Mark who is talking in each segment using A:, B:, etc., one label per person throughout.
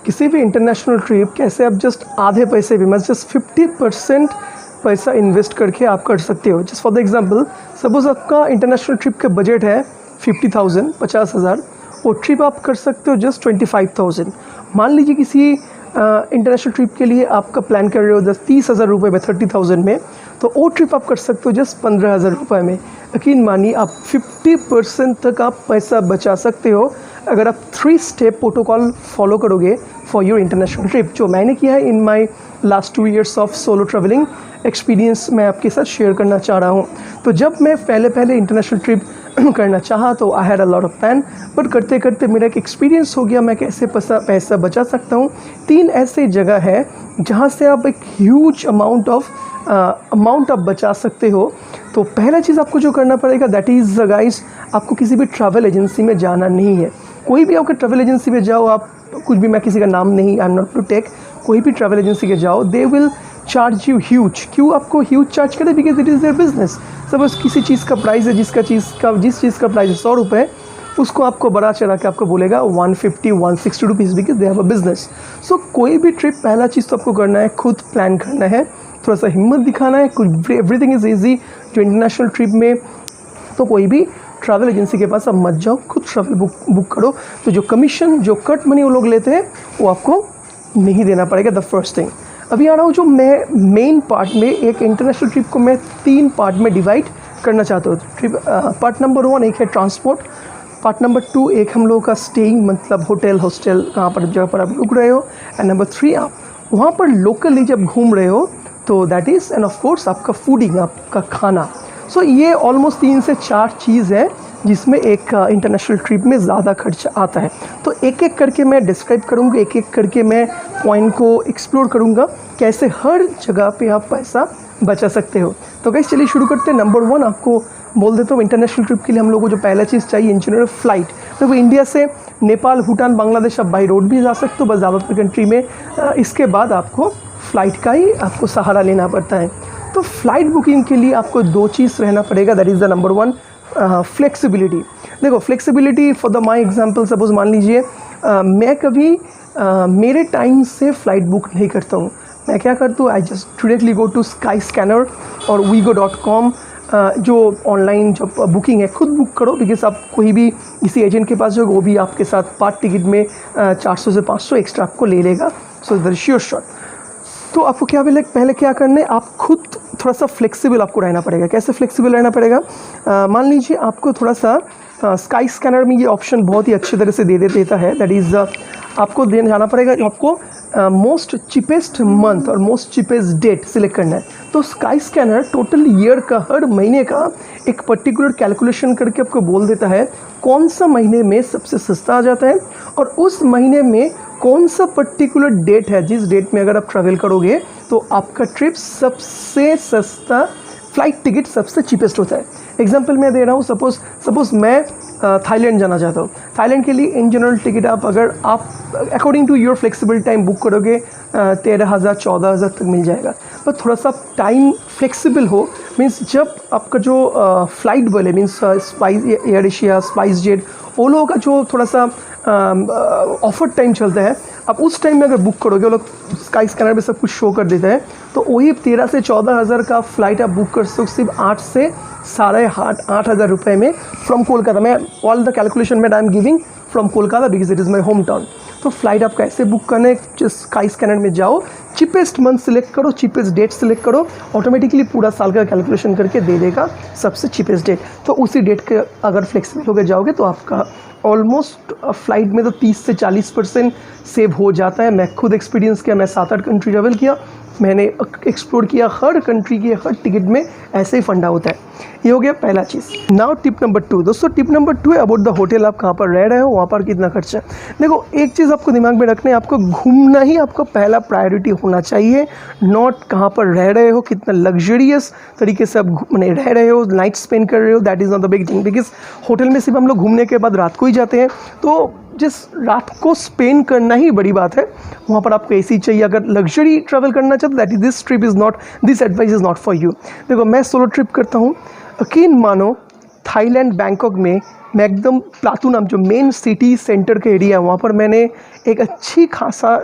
A: किसी भी international trip कैसे आप जस्ट आधे पैसे भी जस्ट 50% पैसा इन्वेस्ट करके आप कर सकते हो। Just for the example, suppose आपका इंटरनेशनल ट्रिप का बजट है 50,000 50,000, वो ट्रिप आप कर सकते हो जस्ट 25,000। मान लीजिए किसी इंटरनेशनल ट्रिप के लिए आपका प्लान कर रहे हो 30,000 रुपये में, 30,000 में, तो वो ट्रिप आप कर सकते हो जस्ट 15,000 रुपये में। यकीन मानिए आप 50% तक आप पैसा बचा सकते हो अगर आप 3 स्टेप प्रोटोकॉल फॉलो करोगे फॉर योर इंटरनेशनल ट्रिप, जो मैंने किया है in my last 2 years of solo travelling experience मैं आपके साथ शेयर करना चाह रहा हूँ। तो जब मैं पहले इंटरनेशनल ट्रिप करना चाहा तो I had a lot of plan, but करते करते मेरा एक एक्सपीरियंस हो गया मैं कैसे पैसा बचा सकता हूँ। 3 ऐसे जगह है जहाँ से आप एक ह्यूज अमाउंट आप बचा सकते हो। तो पहला चीज़ आपको जो करना पड़ेगा दैट इज़ गाइस, आपको किसी भी ट्रैवल एजेंसी में जाना नहीं है। कोई भी आपके ट्रैवल एजेंसी में जाओ, आप कुछ भी, मैं किसी का नाम नहीं, I am not to take, कोई भी ट्रैवल एजेंसी के जाओ, they will charge you huge. क्यों आपको ह्यूज चार्ज करें? Because it is their business. Suppose किसी चीज़ का प्राइस है, जिस चीज़ का प्राइस है 100 रुपये, उसको आपको बड़ा चढ़ा के आपको बोलेगा 150 160 rupees, because they have a business. So कोई भी ट्रिप पहला चीज़ तो आपको करना है, खुद प्लान करना है, थोड़ा सा हिम्मत दिखाना है। कुछ एवरीथिंग इज़ ईजी जो इंटरनेशनल ट्रिप में। तो कोई भी ट्रैवल एजेंसी के पास आप मत जाओ, खुद ट्रैवल बुक करो। तो जो कमीशन, जो कट मनी वो लोग लेते हैं वो आपको नहीं देना पड़ेगा। The first thing. अभी आ रहा हूँ जो मैं मेन पार्ट में, एक इंटरनेशनल ट्रिप को मैं 3 पार्ट में डिवाइड करना चाहता हूँ। ट्रिप पार्ट नंबर 1 एक है ट्रांसपोर्ट, पार्ट नंबर 2 एक हम लोगों का स्टेइंग, मतलब होटल हॉस्टल कहाँ पर जगह पर आप रुक रहे हो, एंड नंबर 3 आप वहाँ पर लोकली जब घूम रहे हो तो that is, end of course आपका फूडिंग, आपका खाना। सो ये ऑलमोस्ट 3 से 4 चीज़ है जिसमें एक इंटरनेशनल ट्रिप में ज़्यादा खर्च आता है। तो एक एक करके मैं डिस्क्राइब करूँगा, एक एक करके मैं पॉइंट को एक्सप्लोर करूँगा कैसे हर जगह पे आप पैसा बचा सकते हो। तो गाइस चलिए शुरू करते हैं। नंबर 1 आपको बोल देता हूँ, इंटरनेशनल ट्रिप के लिए हम लोगों को जो पहला चीज़ चाहिए इंजीनियर फ़्लाइट। देखो इंडिया से नेपाल, भूटान, बांग्लादेश आप बाई रोड भी जा सकते हो, बस ज़्यादातर कंट्री में इसके बाद आपको फ़्लाइट का ही आपको सहारा लेना पड़ता है। तो फ़्लाइट बुकिंग के लिए आपको 2 चीज़ रहना पड़ेगा, that is the number 1 flexibility. देखो flexibility for the my example, suppose मान लीजिए मैं कभी मेरे टाइम से फ़्लाइट बुक नहीं करता हूँ। मैं क्या करता हूँ, I just directly go to Skyscanner और वीगो.com, जो ऑनलाइन जो बुकिंग है खुद बुक करो, बिकॉज आप कोई भी किसी एजेंट के पास जो वो भी आपके साथ पार्ट टिकट में 400 से 500 एक्स्ट्रा आपको ले लेगा। So that is sure shot. तो आपको क्या पहले क्या करना है, आप खुद थोड़ा सा फ्लेक्सिबल आपको रहना पड़ेगा। कैसे फ्लेक्सिबल रहना पड़ेगा? मान लीजिए आपको थोड़ा सा स्काई स्कैनर में ये ऑप्शन बहुत ही अच्छी तरह से देता है, दैट इज़ आपको जाना पड़ेगा, आपको मोस्ट चीपेस्ट मंथ और मोस्ट चीपेस्ट डेट सिलेक्ट करना है। तो स्काई स्कैनर टोटल ईयर का, हर महीने का एक पर्टिकुलर कैलकुलेशन करके आपको बोल देता है कौन सा महीने में सबसे सस्ता आ जाता है और उस महीने में कौन सा पर्टिकुलर डेट है जिस डेट में अगर आप ट्रैवल करोगे तो आपका ट्रिप सबसे सस्ता, फ़्लाइट टिकट सबसे चीपेस्ट होता है। एग्जांपल मैं दे रहा हूँ, सपोज़ मैं थाईलैंड जाना चाहता हूँ। थाईलैंड के लिए इन जनरल टिकट अगर आप according to your flexible time book करोगे 13,000 14,000 तक मिल जाएगा। पर थोड़ा सा टाइम फ्लेक्सिबल हो, मीन्स जब आपका जो फ़्लाइट बोले, means spice air Asia, spice jet, वो लोगों का जो थोड़ा सा ऑफर टाइम चलता है, आप उस टाइम में अगर बुक करोगे, वो लोग स्काई स्कैनर में सब कुछ शो कर देता है, तो वही 13 से 14,000 का फ़्लाइट आप बुक कर सकते हो सिर्फ 8 से 8,500 रुपये में फ्रॉम कोलकाता। मैं ऑल द कैलकुलेशन में I am giving from Kolkata because it is my home town. तो फ्लाइट आप कैसे बुक करना है, जस्ट स्काई स्कैनर में जाओ, चीपेस्ट मंथ सिलेक्ट करो, चीपेस्ट डेट सिलेक्ट करो, ऑटोमेटिकली पूरा साल का कैलकुलेशन करके दे देगा सबसे चीपेस्ट डेट। तो उसी डेट के अगर फ्लेक्सिबल होकर जाओगे तो आपका ऑलमोस्ट फ़्लाइट में तो 30 से 40% सेव हो जाता है। मैं खुद एक्सपीरियंस किया, मैं 7-8 कंट्री ट्रैवल किया, मैंने एक्सप्लोर किया, हर कंट्री के हर टिकट में ऐसे ही फंडा होता है। ये हो गया पहला चीज़। Now tip number 2। दोस्तों टिप नंबर 2 है अबाउट द होटल, आप कहाँ पर रह रहे हो, वहाँ पर कितना खर्चा है। देखो एक चीज़ आपको दिमाग में रखना है, आपको घूमना ही आपका पहला प्रायोरिटी होना चाहिए, नॉट कहाँ पर रह रहे हो, कितना लग्जरियस तरीके से आप रह रहे हो, नाइट स्पेंड कर रहे हो, that is not the big thing. Because hotel में सिर्फ हम लोग घूमने के बाद रात को ही जाते हैं, तो जिस रात को स्पेंड करना ही बड़ी बात है। वहाँ पर आपको एसी चाहिए। अगर लग्जरी ट्रैवल करना चाहते that is this trip is not, this advice is not for you. देखो मैं सोलो ट्रिप करता हूँ, यकीन मानो थाईलैंड बैंकॉक में मैं एकदम प्लातू नाम जो मेन सिटी सेंटर का एरिया है वहाँ पर मैंने एक अच्छी खासा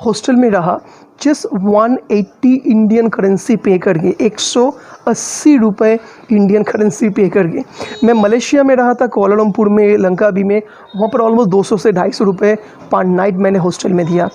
A: हॉस्टल में रहा, जस्ट 180 इंडियन करेंसी पे करके, 180 रुपये इंडियन करेंसी पे करके। मैं मलेशिया में रहा था, कोलालमपुर में, लंकावी में, वहाँ पर ऑलमोस्ट 200 से 250 रुपये पर नाइट मैंने हॉस्टल में दिया।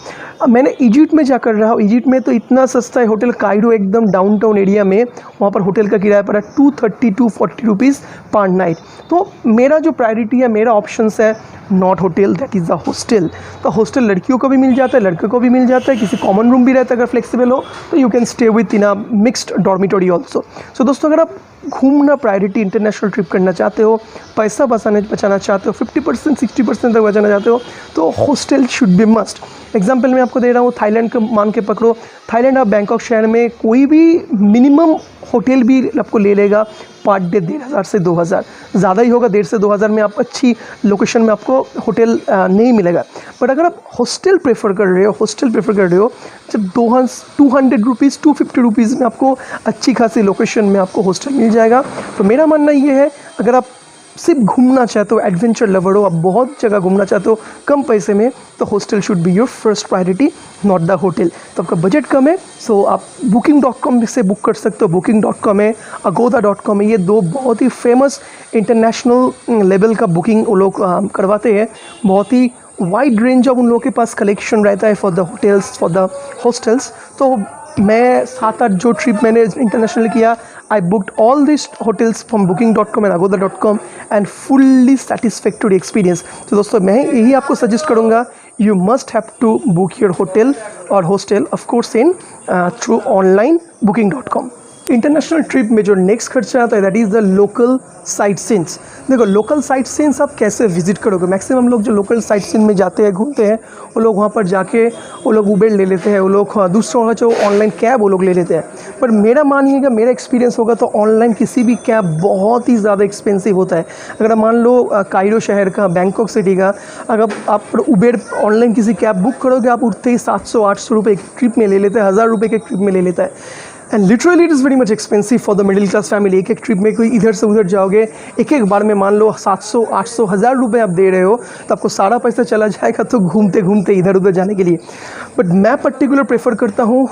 A: मैंने इजिप्ट में जाकर रहा, इजिप्ट में तो इतना सस्ता है होटल, कायरो एकदम डाउनटाउन एरिया में, वहाँ पर होटल का किराया पड़ा 230 to 40 रुपीज़ पर नाइट। तो मेरा जो प्रायोरिटी है, मेरा ऑप्शंस है not hotel, that is the hostel. तो हॉस्टल लड़कियों को भी मिल जाता है, लड़कों को भी मिल जाता है, किसी कॉमन रूम भी रहता है अगर फ्लेक्सिबल हो तो you can stay with in a mixed dormitory also. So दोस्तों, अगर आप घूमना प्रायोरिटी इंटरनेशनल ट्रिप करना चाहते हो, पैसा बचाना चाहते हो, 50% 60% तक बचाना चाहते हो, तो hostel should be must. Example मैं आपको दे रहा हूँ, थाईलैंड का मान के पकड़ो। थाईलैंड आप बैंकॉक शहर में कोई भी मिनिमम होटल भी आपको ले लेगा पर डे 1500 से 2000, ज़्यादा ही होगा, 1500 से 2000 में आप अच्छी लोकेशन में आपको होटल नहीं मिलेगा। बट अगर आप हॉस्टल प्रेफर कर रहे हो, जब 200 रुपीज़ 250 रुपीज़ में आपको अच्छी खासी लोकेशन में आपको हॉस्टल मिल जाएगा। तो मेरा मानना ये है, अगर आप सिर्फ घूमना चाहते हो, एडवेंचर लवर हो, आप बहुत जगह घूमना चाहते हो कम पैसे में, तो hostel should be your first priority, not the hotel. तो आपका बजट कम है, सो आप booking.com से बुक कर सकते हो। booking.com है, agoda.com है, ये दो बहुत ही फेमस इंटरनेशनल लेवल का बुकिंग वो लोग करवाते हैं। बहुत ही वाइड रेंज ऑफ उन लोगों के पास कलेक्शन रहता है for the hotels, for the hostels. तो मैं 7-8 जो ट्रिप मैंने इंटरनेशनल किया, I booked all this hotels from booking.com and agoda.com and fully satisfactory experience. तो दोस्तों, मैं यही आपको सजेस्ट करूँगा, you must have to book your hotel or hostel of course in through online booking.com। International trip में जो next खर्चा आता है, that is the local site scenes. देखो, लोकल साइट सीन्स आप कैसे विजिट करोगे? मैक्सिमम लोग जो लोकल साइट सीन में जाते हैं, घूमते हैं, वो लोग वहाँ पर जाके वो लोग उबेर ले लेते हैं, वो लोग दूसरों का जो ऑनलाइन कैब वो लोग ले लेते हैं। पर मेरा मानिएगा, मेरा एक्सपीरियंस होगा तो ऑनलाइन किसी भी कैब बहुत ही ज़्यादा एक्सपेंसिव होता है। अगर आप मान लो कायरो शहर का, बैंकॉक सिटी का, अगर आप उबेर ऑनलाइन किसी कैब बुक करोगे, आप उठते ही 700-800 रुपये एक ट्रिप में ले लेते हैं, 1000 रुपये के ट्रिप में ले लेता है। And literally it is very much expensive for the middle class family. एक ट्रिप में कोई इधर से उधर जाओगे, एक बार में मान लो 700-800 1000 रुपये आप दे रहे हो, तो आपको सारा पैसा चला जाएगा तो घूमते घूमते इधर उधर जाने के लिए। बट मैं पर्टिकुलर प्रेफर करता हूँ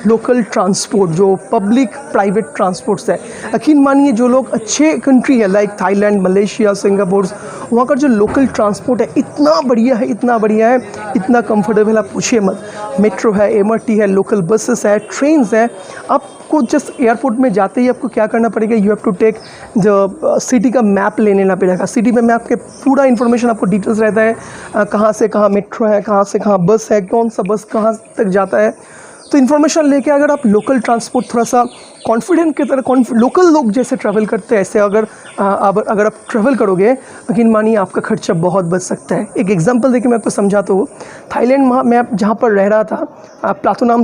A: लोकल ट्रांसपोर्ट, जो पब्लिक प्राइवेट ट्रांसपोर्ट्स है। यकीन मानिए, जो लोग अच्छे कंट्री है लाइक थाईलैंड, मलेशिया, सिंगापुर, वहाँ का जो लोकल ट्रांसपोर्ट है इतना बढ़िया है, इतना कंफर्टेबल, आप पूछिए मत। मेट्रो है, MRT है, लोकल बसेस है, ट्रेन्स है। आपको जस्ट एयरपोर्ट में जाते ही आपको क्या करना पड़ेगा, यू हैव टू टेक जो सिटी का मैप ले लेना पड़ेगा। सिटी में मैप के पूरा इन्फॉर्मेशन आपको डिटेल्स रहता है, कहाँ से कहाँ मेट्रो है, कहाँ से कहाँ बस है, कौन सा बस कहाँ तक जाता है। तो इन्फॉर्मेशन लेके अगर आप लोकल ट्रांसपोर्ट थोड़ा सा कॉन्फिडेंट की तरह, लोकल लोग जैसे ट्रैवल करते हैं, ऐसे अगर आप ट्रैवल करोगे, यकीन मानिए आपका खर्चा बहुत बच सकता है। एक एग्जांपल देके मैं आपको समझाता हूँ। थाईलैंड में जहाँ पर रह रहा था, प्लातोनाम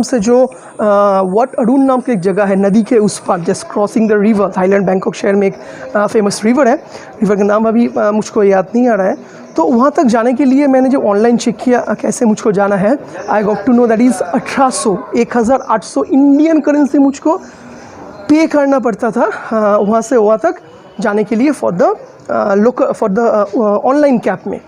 A: से जो वाट अरुण नाम की एक जगह है, नदी के उस पार, just crossing the river. Thailand Bangkok शहर में एक फेमस रिवर है, रिवर का नाम अभी मुझको याद नहीं आ रहा है। तो वहाँ तक जाने के लिए मैंने जो ऑनलाइन चेक किया कैसे मुझको जाना है, I got to know that is 1800 Indian currency मुझको पे करना पड़ता था वहाँ से वहाँ तक जाने के लिए फॉर द ऑनलाइन कैब में।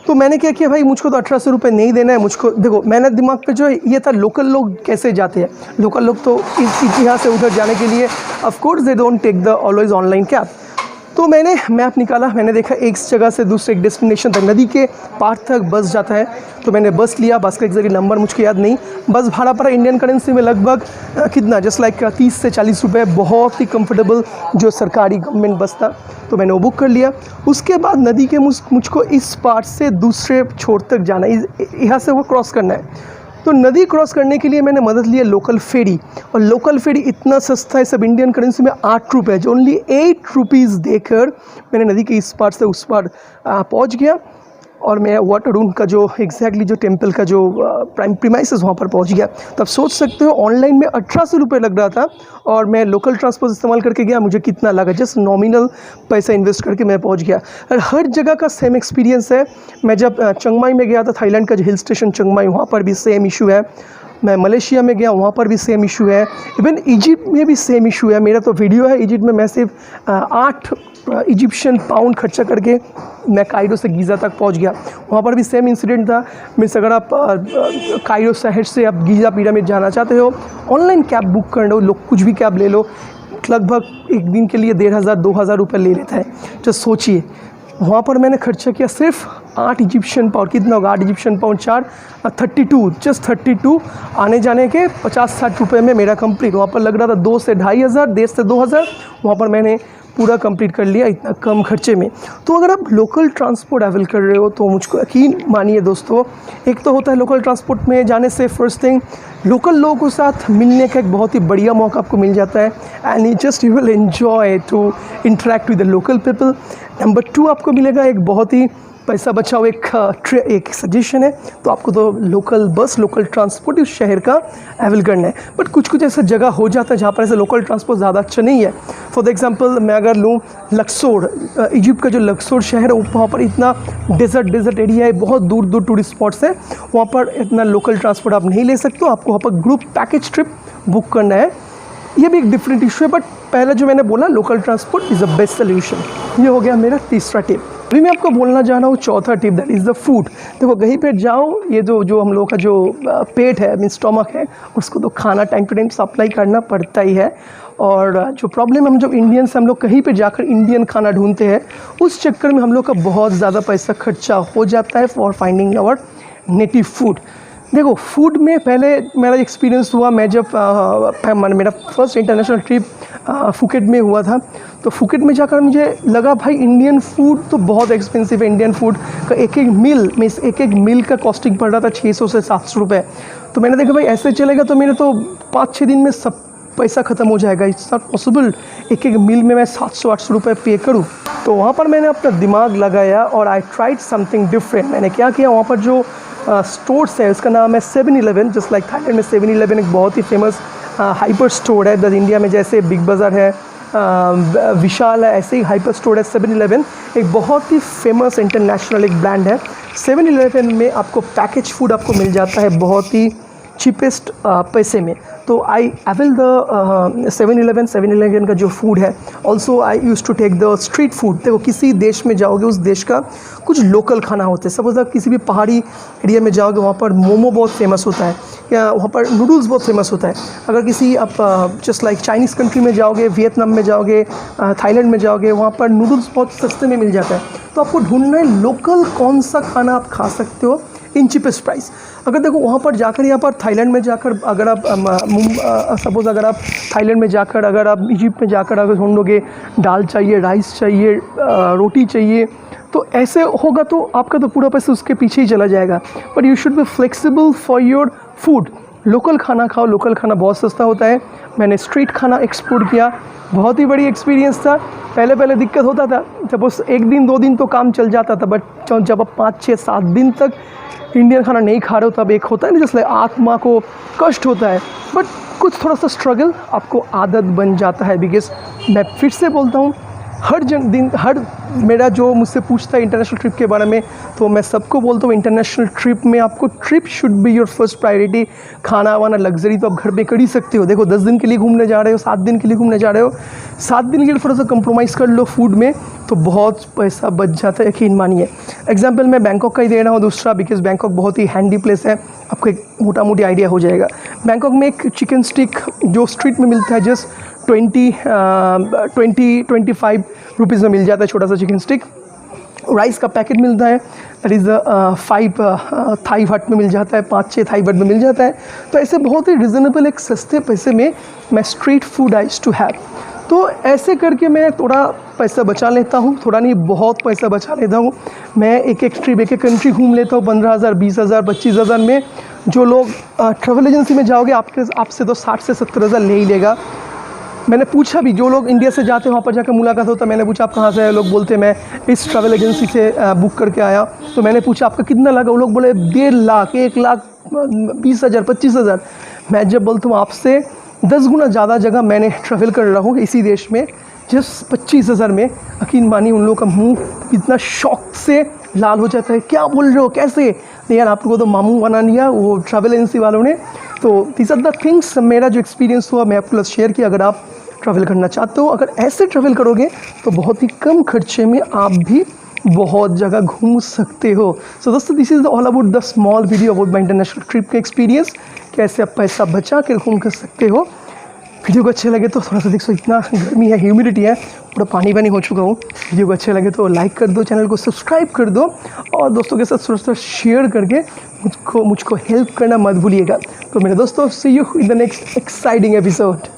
A: तो मैंने क्या किया, भाई मुझको तो 1800 रुपये नहीं देना है मुझको। देखो, मैंने दिमाग पे जो ये था, लोकल लोग कैसे जाते हैं, लोकल लोग तो यहाँ से उधर जाने के लिए of course they don't take the always online cab. तो मैंने मैप निकाला, मैंने देखा एक जगह से दूसरे एक डेस्टिनेशन तक, नदी के पार तक बस जाता है। तो मैंने बस लिया, बस का एग्जैक्ट नंबर मुझको याद नहीं। बस भाड़ा पड़ा इंडियन करेंसी में लगभग कितना, जस्ट लाइक 30 से 40 रुपये, बहुत ही कंफर्टेबल जो सरकारी गवर्नमेंट बस था। तो मैंने वो बुक कर लिया। उसके बाद नदी के मुझको इस पार से दूसरे छोर तक जाना है, यहाँ से वो क्रॉस करना है। तो नदी क्रॉस करने के लिए मैंने मदद लिया लोकल फेरी, और लोकल फेरी इतना सस्ता है, सब इंडियन करेंसी में 8 रुपये, जो ओनली 8 रुपीज़ देकर मैंने नदी के इस पार से उस पार पहुंच गया। और मैं वाट अरुण का जो एग्जैक्टली जो टेम्पल का जो प्रीमाइसेस वहाँ पर पहुँच गया। तो आप सोच सकते हो ऑनलाइन में 1800 रुपये लग रहा था, और मैं लोकल ट्रांसपोर्ट इस्तेमाल करके गया, मुझे कितना लगा, जस्ट नॉमिनल पैसा इन्वेस्ट करके मैं पहुँच गया। और हर जगह का सेम एक्सपीरियंस है। मैं जब चिंग माई में गया था, थाईलैंड का जो हिल स्टेशन चिंग माई, वहाँ पर भी सेम इशू है। मैं मलेशिया में गया, वहाँ पर भी सेम इशू है। इवन इजिप्ट में भी सेम इशू है। मेरा तो वीडियो है इजिप्ट में, मैं सिर्फ 8 इजिप्शियन पाउंड खर्चा करके मैं कायरो से गीज़ा तक पहुंच गया। वहाँ पर भी सेम इंसिडेंट था। मीन्स अगर आप कायरो शहर से आप गीज़ा पिरामिड जाना चाहते हो, ऑनलाइन कैब बुक कर लो, लोग कुछ भी कैब ले लो, लगभग एक दिन के लिए 1500-2000 रुपये ले लेता है। जस्ट सोचिए, वहाँ पर मैंने खर्चा किया सिर्फ 8 इजिप्शियन पाउंड। कितना होगा 8 इजिप्शियन पाउंड 4 32, जस्ट 32 आने जाने के 50-60 रुपये में मेरा कंप्लीट। वहाँ पर लग रहा था 2 से 2500, 1.5 से 2000, वहाँ पर मैंने पूरा कंप्लीट कर लिया इतना कम खर्चे में। तो अगर आप लोकल ट्रांसपोर्ट अवेल कर रहे हो तो मुझको यकीन मानिए दोस्तों, एक तो होता है लोकल ट्रांसपोर्ट में जाने से फर्स्ट थिंग लोकल लोगों के साथ मिलने का एक बहुत ही बढ़िया मौका आपको मिल जाता है, and you will enjoy to interact with the local people. Number 2 आपको मिलेगा एक बहुत ही पैसा बचाओ एक सजेशन है, तो आपको तो लोकल बस, लोकल ट्रांसपोर्ट उस शहर का अवेल करना है। बट कुछ ऐसा जगह हो जाता है जहाँ पर ऐसे लोकल ट्रांसपोर्ट ज़्यादा अच्छा नहीं है। फॉर द एग्जांपल मैं अगर लूँ लक्सोर, इजिप्ट का जो लक्सोर शहर है, वहाँ पर इतना डेजर्ट एरिया है, बहुत दूर दूर टूरिस्ट स्पॉट्स हैं, वहाँ पर इतना लोकल ट्रांसपोर्ट आप नहीं ले सकते हो, आपको वहाँ पर ग्रुप पैकेज ट्रिप बुक करना है। ये भी एक डिफरेंट इशू है, बट पहले जो मैंने बोला local transport is the best solution. ये हो गया मेरा तीसरा टिप। अभी मैं आपको बोलना चाह रहा हूँ चौथा tip, that is the food. देखो कहीं पे जाओ, ये जो हम लोग का जो पेट है, मीन स्टमक है, उसको तो खाना टाइम टू टाइम सप्लाई करना पड़ता ही है। और जो प्रॉब्लम हम जो इंडियंस, हम लोग कहीं पे जाकर इंडियन खाना ढूंढते हैं, उस चक्कर में हम लोग का बहुत ज़्यादा पैसा खर्चा हो जाता है for finding our native food. देखो फूड में पहले मेरा एक्सपीरियंस हुआ, मैं जब मेरा फर्स्ट इंटरनेशनल ट्रिप फुकेट में हुआ था, तो फुकेट में जाकर मुझे लगा भाई इंडियन फूड तो बहुत एक्सपेंसिव है। इंडियन फूड का एक एक मील का कॉस्टिंग पड़ रहा था 600 से 700 रुपये। तो मैंने देखा भाई ऐसे चलेगा तो मेरे तो 5-6 दिन में सब पैसा ख़त्म हो जाएगा, इट्स नॉट पॉसिबल एक मील में मैं 700-800 रुपये पे करूँ। तो वहाँ पर मैंने अपना दिमाग लगाया और आई ट्राइड समथिंग डिफरेंट। मैंने क्या किया, वहाँ पर जो स्टोर्स है उसका नाम है 7-Eleven। जस्ट लाइक थाईलैंड में 7-Eleven एक बहुत ही फेमस हाइपर स्टोर है। इंडिया में जैसे बिग बाज़ार है, विशाल है, ऐसे ही हाइपर स्टोर है 7-Eleven, एक बहुत ही फेमस इंटरनेशनल एक ब्रांड है। 7-Eleven में आपको पैकेज फूड आपको मिल जाता है बहुत ही चीपेस्ट पैसे में। तो आई अवेल द 7-Eleven का जो फूड है। Also I use to take the street food. देखो किसी देश में जाओगे, उस देश का कुछ लोकल खाना होता है। सपोज आप किसी भी पहाड़ी एरिया में जाओगे, वहाँ पर मोमो बहुत फेमस होता है, या वहाँ पर नूडल्स बहुत फेमस होता है। अगर किसी आप जस्ट लाइक चाइनीज़ कंट्री में जाओगे, वियतनाम में जाओगे, थाईलैंड में जाओगे, वहाँ पर नूडल्स बहुत सस्ते में मिल जाता है। तो आपको ढूंढना है लोकल कौन सा खाना आप खा सकते हो इन चीपेस्ट प्राइस। अगर देखो वहाँ पर जाकर, यहाँ पर थाईलैंड में जाकर अगर आप सपोज़ अगर आप थाईलैंड में जाकर, अगर आप इजिप्ट में जाकर अगर ढूंढोगे दाल चाहिए, राइस चाहिए, रोटी चाहिए, तो ऐसे होगा तो आपका तो पूरा पैसा उसके पीछे ही चला जाएगा। But you should be flexible for your food. Local खाना खाओ, लोकल खाना बहुत सस्ता होता है। मैंने स्ट्रीट खाना एक्सप्लोर किया, बहुत ही बड़ी एक्सपीरियंस था। पहले दिक्कत होता था, सपोज 1 दिन 2 दिन तो काम चल जाता था, बट जब आप 5-6-7 दिन तक इंडियन खाना नहीं खा रहे हो तब एक होता है ना, जैसे आत्मा को कष्ट होता है। बट कुछ थोड़ा सा स्ट्रगल, आपको आदत बन जाता है। बिकॉज मैं फिर से बोलता हूँ, हर मेरा जो मुझसे पूछता है इंटरनेशनल ट्रिप के बारे में, तो मैं सबको बोलता हूँ इंटरनेशनल ट्रिप में आपको trip should be your first priority. खाना वाना लग्जरी तो आप घर पे कर ही सकते हो। देखो 10 दिन के लिए घूमने जा रहे हो, 7 दिन के लिए घूमने जा रहे हो, 7 दिन के लिए थोड़ा सा कंप्रोमाइज़ कर लो फूड में, तो बहुत पैसा बच जाता है, यकीन मानिए। एग्जाम्पल मैं बैंकॉक का ही दे रहा हूँ दूसरा, बिकॉज बैंकॉक बहुत ही हैंडी प्लेस है, आपको एक मोटा मोटी आइडिया हो जाएगा। बैंकॉक में एक चिकन स्टिक जो स्ट्रीट में मिलता है जस्ट 20-25 रुपीज़ में मिल जाता है, छोटा सा चिकन स्टिक। राइस का पैकेट मिलता है, दैट इज़ 5 थाई हट में मिल जाता है, 5-6 थाई हट में मिल जाता है। तो ऐसे बहुत ही रिजनेबल एक सस्ते पैसे में मैं street food I used to have. तो ऐसे करके मैं थोड़ा पैसा बचा लेता हूँ, थोड़ा नहीं बहुत पैसा बचा लेता हूँ। मैं एक ट्रिप, एक कंट्री घूम लेता हूँ 15,000, 20,000, 25,000 में। जो लोग ट्रैवल एजेंसी में जाओगे आपसे तो 60 से 70,000 ले ही लेगा। मैंने पूछा भी, जो लोग इंडिया से जाते हैं वहाँ पर जाकर मुलाकात होता है, मैंने पूछा आप कहाँ से आए, लोग बोलते मैं इस ट्रैवल एजेंसी से बुक करके आया। तो मैंने पूछा आपका कितना लगा, वो लोग बोले 1.5 लाख, 1,20,000, 25,000। मैं जब बोलता हूँ आपसे 10 गुना ज़्यादा जगह मैंने ट्रैवल कर रहा हूँ इसी देश में, जस्ट 25,000 में, यकीन मानिए उन लोगों का मुंह इतना शौक से लाल हो जाता है, क्या बोल रहे हो, कैसे? नहीं यार, आप लोगों को तो मामू बना लिया वो ट्रैवल एजेंसी वालों ने। तो तो दीज आर द थिंग्स, मेरा जो एक्सपीरियंस हुआ मैं आपके साथ शेयर किया। अगर आप ट्रैवल करना चाहते हो, अगर ऐसे ट्रैवल करोगे तो बहुत ही कम खर्चे में आप भी बहुत जगह घूम सकते हो। सो दोस्तों, this is all about the small video about my international trip का एक्सपीरियंस, कैसे आप पैसा बचा कर घूम कर सकते हो। वीडियो को अच्छे लगे तो थोड़ा सा देखो, इतना गर्मी है, ह्यूमिडिटी है, पूरा पानी पानी हो चुका हूँ। वीडियो को अच्छे लगे तो लाइक कर दो, चैनल को सब्सक्राइब कर दो और दोस्तों के साथ थोड़ा सा शेयर करके मुझको हेल्प करना मत भूलिएगा। तो मेरे दोस्तों, see you in the next exciting episode.